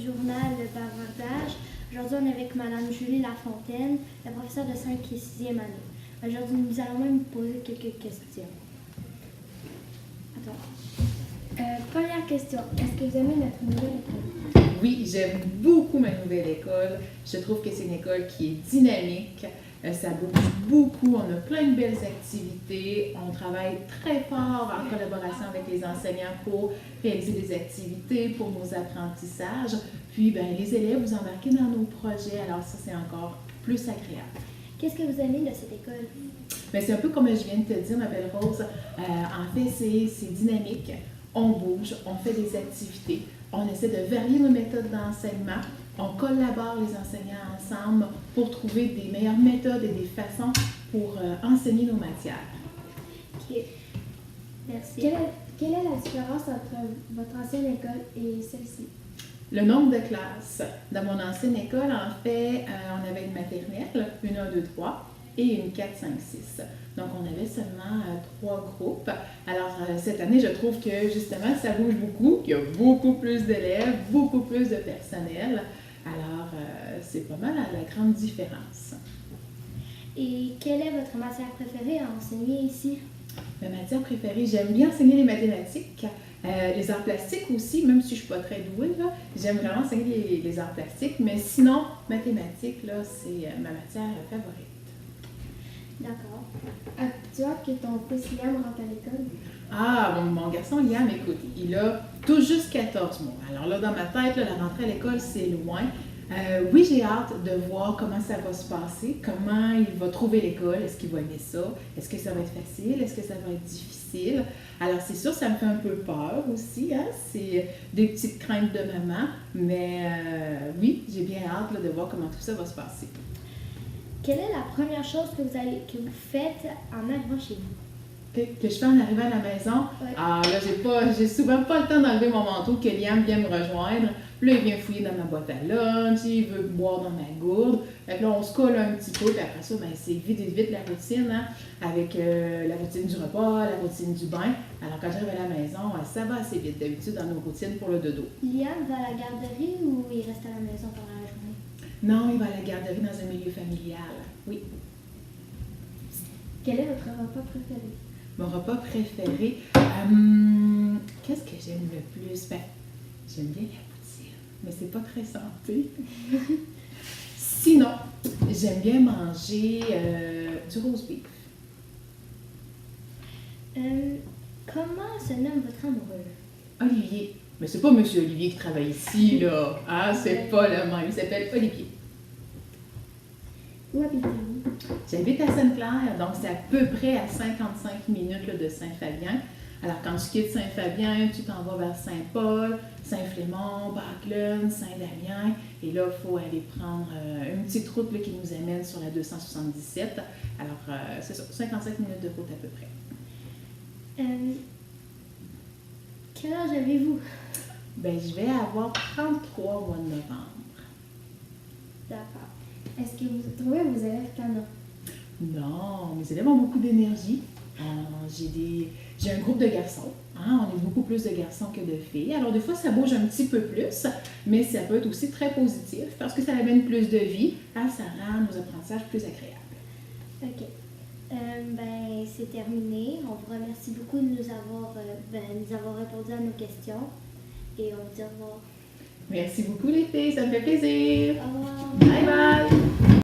journal Le Bavardage. Aujourd'hui, on est avec Madame Julie Lafontaine, la professeure de 5e et 6e année. Aujourd'hui, nous allons même poser quelques questions. Première question, est-ce que vous aimez notre nouvelle école? Oui, j'aime beaucoup ma nouvelle école. Je trouve que c'est une école qui est dynamique. Ça bouge beaucoup, on a plein de belles activités. On travaille très fort en collaboration avec les enseignants pour réaliser des activités pour nos apprentissages. Puis, les élèves, vous embarquez dans nos projets, alors ça, c'est encore plus agréable. Qu'est-ce que vous aimez de cette école? C'est un peu comme je viens de te dire, ma belle Rose. En fait, c'est dynamique. On bouge, on fait des activités. On essaie de varier nos méthodes d'enseignement. On collabore les enseignants ensemble pour trouver des meilleures méthodes et des façons pour enseigner nos matières. Ok, merci. Quelle est la différence entre votre ancienne école et celle-ci? Le nombre de classes. Dans mon ancienne école, en fait, on avait une maternelle, une 1, 2, 3 et une 4, 5, 6. Donc, on avait seulement 3 groupes. Alors, cette année, je trouve que justement, ça bouge beaucoup, qu'il y a beaucoup plus d'élèves, beaucoup plus de personnel. Alors, c'est pas mal la grande différence. Et quelle est votre matière préférée à enseigner ici? Ma matière préférée, j'aime bien enseigner les mathématiques, les arts plastiques aussi, même si je ne suis pas très douée, là, j'aime vraiment enseigner les arts plastiques, mais sinon, mathématiques, là, c'est ma matière favorite. D'accord. Tu vois que ton fils Liam rentre à l'école? Ah, mon garçon Liam, écoute, il a tout juste 14 mois. Alors là, dans ma tête, là, la rentrée à l'école, c'est loin. Oui, j'ai hâte de voir comment ça va se passer, comment il va trouver l'école, est-ce qu'il va aimer ça, est-ce que ça va être facile, est-ce que ça va être difficile. Alors c'est sûr, ça me fait un peu peur aussi, hein? C'est des petites craintes de maman, mais oui, j'ai bien hâte là, de voir comment tout ça va se passer. Quelle est la première chose que vous faites en arrivant chez vous? Que je fais en arrivant à la maison. Ouais. Ah là, j'ai souvent pas le temps d'enlever mon manteau, que Liam vient me rejoindre. Puis là, il vient fouiller dans ma boîte à lunch, il veut boire dans ma gourde. Fait que là, on se colle un petit peu, puis après ça, c'est vite la routine, hein, avec la routine du repas, la routine du bain. Alors quand j'arrive à la maison, ça va assez vite d'habitude dans nos routines pour le dodo. Liam va à la garderie ou il reste à la maison pendant la journée? Non, il va à la garderie dans un milieu familial, oui. Quel est votre repas préféré? Mon repas préféré, qu'est-ce que j'aime le plus? J'aime bien la poutine, mais c'est pas très santé. Sinon, j'aime bien manger du roast beef. Comment se nomme votre amoureux? Olivier. Mais c'est pas Monsieur Olivier qui travaille ici, là. Ah, c'est pas le même. Il s'appelle Olivier. Où habitez-vous? J'habite à Sainte-Claire, donc c'est à peu près à 55 minutes là, de Saint-Fabien. Alors, quand tu quittes Saint-Fabien, tu t'en vas vers Saint-Paul, Saint-Flémont, Bakelon, Saint-Damien. Et là, il faut aller prendre une petite route là, qui nous amène sur la 277. Alors, c'est ça, 55 minutes de route à peu près. Quel âge avez-vous? Je vais avoir 33 au mois de novembre. D'accord. Est-ce que vous trouvez vos élèves tannants? Non, mes élèves ont beaucoup d'énergie. J'ai un groupe de garçons. Hein, on est beaucoup plus de garçons que de filles. Alors, des fois, ça bouge un petit peu plus, mais ça peut être aussi très positif parce que ça amène plus de vie. Hein, ça rend nos apprentissages plus agréables. OK. C'est terminé. On vous remercie beaucoup de nous avoir répondu à nos questions et on vous dit au revoir. Merci beaucoup les filles, ça me fait plaisir. Au revoir. Bye bye!